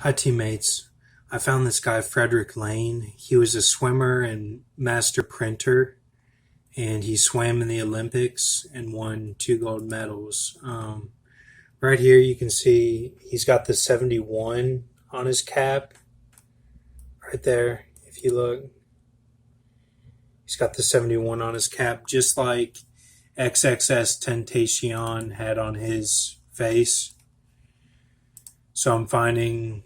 Hi, teammates. I found this guy, Frederick Lane. He was a swimmer and master printer, and he swam in the Olympics and won two gold medals. Right here, you can see he's got the 71 on his cap. Right there, if you look, he's got the 71 on his cap, just like XXS Tentacion had on his face. So I'm finding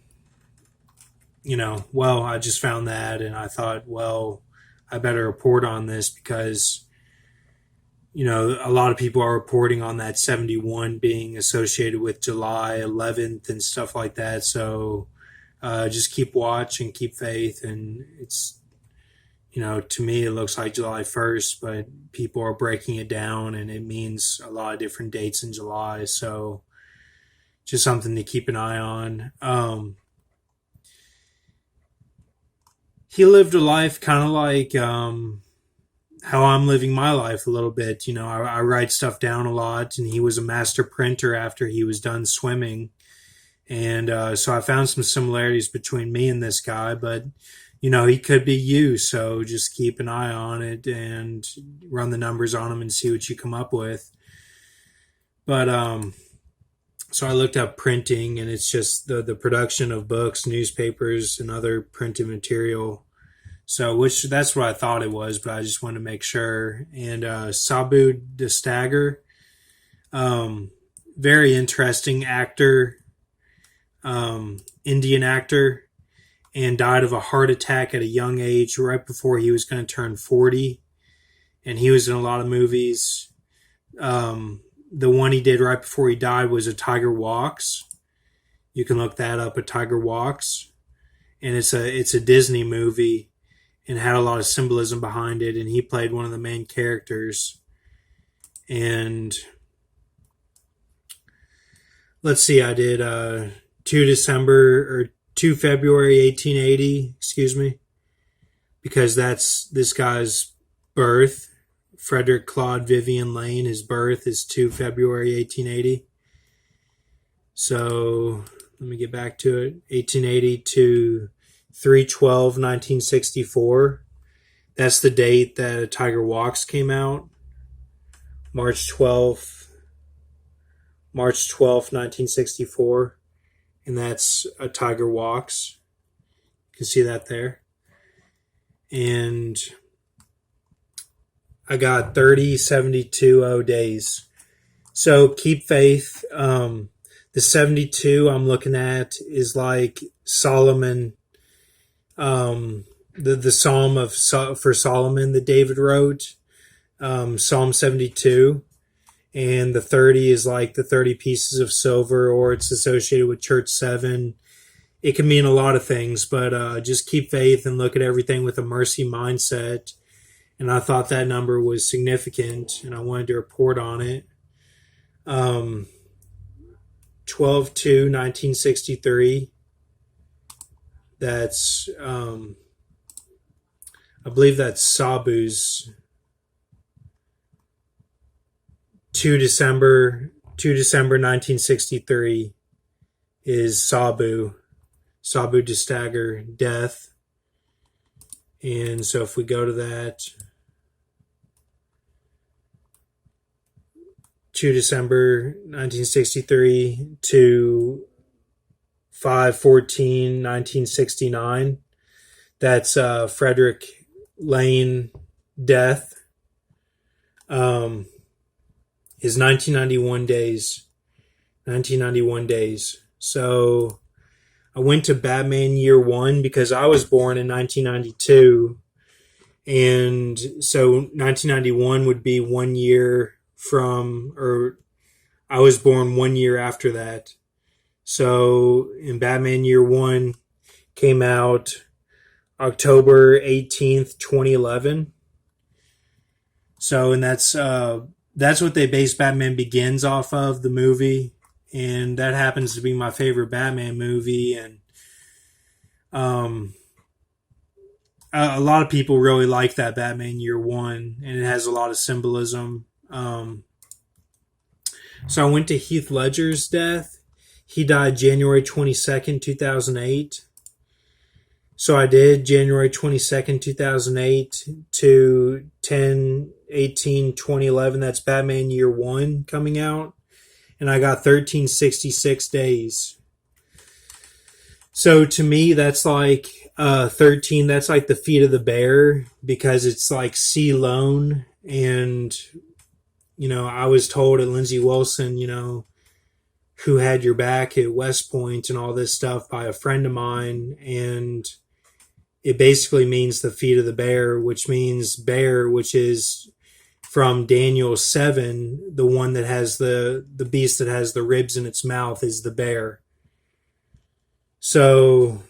I just found that and I thought, well, I better report on this because, a lot of people are reporting on that 71 being associated with July 11th and stuff like that. So just keep watch and keep faith. And it's, to me, it looks like July 1st, but people are breaking it down and it means a lot of different dates in July. So just something to keep an eye on. He lived a life kind of like how I'm living my life a little bit. I write stuff down a lot, and he was a master printer after he was done swimming. And so I found some similarities between me and this guy, but, he could be you. So just keep an eye on it and run the numbers on him and see what you come up with. But so I looked up printing, and it's just the production of books, newspapers, and other printed material. So, that's what I thought it was, but I just wanted to make sure. And Sabu de Stagger, very interesting actor, Indian actor, and died of a heart attack at a young age, right before he was going to turn 40. And he was in a lot of movies. The one he did right before he died was A Tiger Walks. You can look that up, A Tiger Walks. And it's a Disney movie and had a lot of symbolism behind it. And he played one of the main characters. And let's see, I did 2 February 1880, because that's this guy's birth. Frederick Claude Vivian Lane, his birth is 2 February 1880. So let me get back to it. 1880 to 3/12/1964. That's the date that A Tiger Walks came out. March 12th, 1964. And that's A Tiger Walks. You can see that there. And I got 30/72 days. So keep faith. The 72 I'm looking at is like Solomon, the Psalm for Solomon that David wrote, Psalm 72. And the 30 is like the 30 pieces of silver, or it's associated with Church 7. It can mean a lot of things, but just keep faith and look at everything with a mercy mindset. And I thought that number was significant, and I wanted to report on it. 12/2/1963. That's, I believe that's Sabu's 2 December 1963 is Sabu de Stagger death. And so if we go to that, 2 December 1963 to 5/14/1969. That's Frederick Lane death. Is 1991 days. 1991 days. So I went to Batman year 1 because I was born in 1992. And so 1991 would be 1 year or I was born 1 year after that. So in Batman year 1 came out October 18th, 2011. So, and that's what they base Batman Begins off of, the movie. And that happens to be my favorite Batman movie. And a lot of people really like that Batman Year One, and it has a lot of symbolism. So I went to Heath Ledger's death. He died January 22nd, 2008. So I did January 22nd, 2008 to 10/18/2011. That's Batman Year 1 coming out. And I got 1366 days. So to me, that's like 13. That's like the feet of the bear because it's like C lone. And, I was told at Lindsey Wilson, who had your back at West Point and all this stuff by a friend of mine. And it basically means the feet of the bear, which means bear, which is from Daniel 7, the one that has the beast that has the ribs in its mouth is the bear. So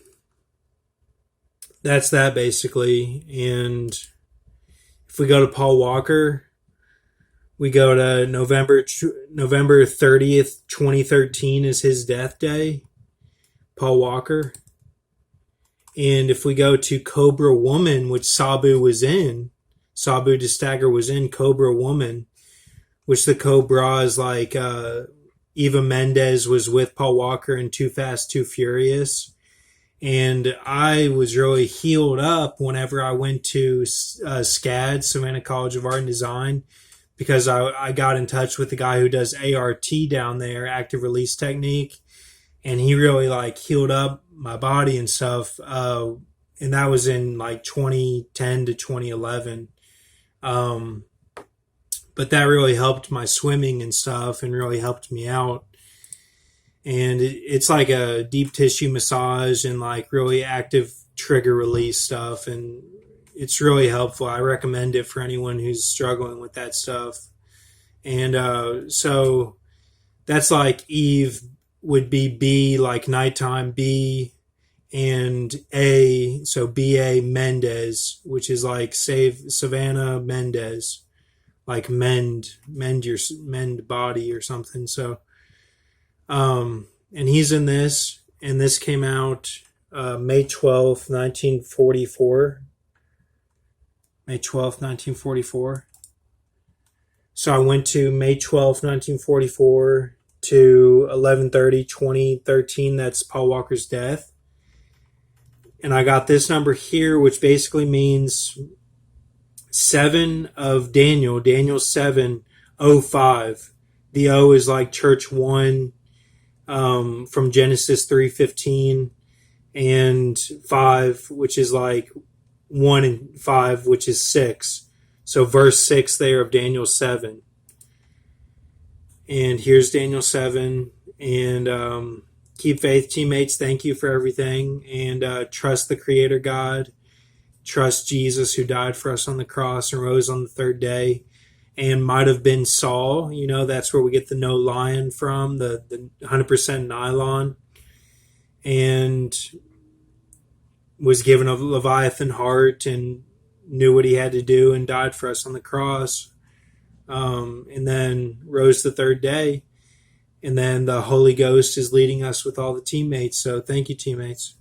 that's that basically. And if we go to Paul Walker, we go to November 30th, 2013 is his death day. Paul Walker. And if we go to Cobra Woman, which Sabu de Stagger was in Cobra Woman, which the Cobra is like Eva Mendes was with Paul Walker in Too Fast, Too Furious. And I was really healed up whenever I went to SCAD, Savannah College of Art and Design, because I got in touch with the guy who does ART down there, active release technique. And he really like healed up my body and stuff. And that was in like 2010 to 2011. But that really helped my swimming and stuff and really helped me out. And it's like a deep tissue massage and like really active trigger release stuff. And it's really helpful. I recommend it for anyone who's struggling with that stuff. And so that's like Eve would be B, like nighttime B, and A, so B.A. Mendez, which is like save Savannah Mendez, like mend body or something. So, and he's in this, and this came out May 12th, 1944. May 12th, 1944. So I went to May 12th, 1944 to 11/30/2013. That's Paul Walker's death. And I got this number here, which basically means 7 of Daniel 7:05. The O is like church 1 from Genesis 3:15, and 5, which is like 1 and 5, which is 6. So verse 6 there of Daniel 7. And here's Daniel 7. And keep faith, teammates. Thank you for everything. And trust the Creator God. Trust Jesus, who died for us on the cross and rose on the third day. And might have been Saul. That's where we get the no lion from, the 100% nylon. And was given a Leviathan heart and knew what he had to do and died for us on the cross. And then rose the third day. And then the Holy Ghost is leading us with all the teammates. So thank you, teammates.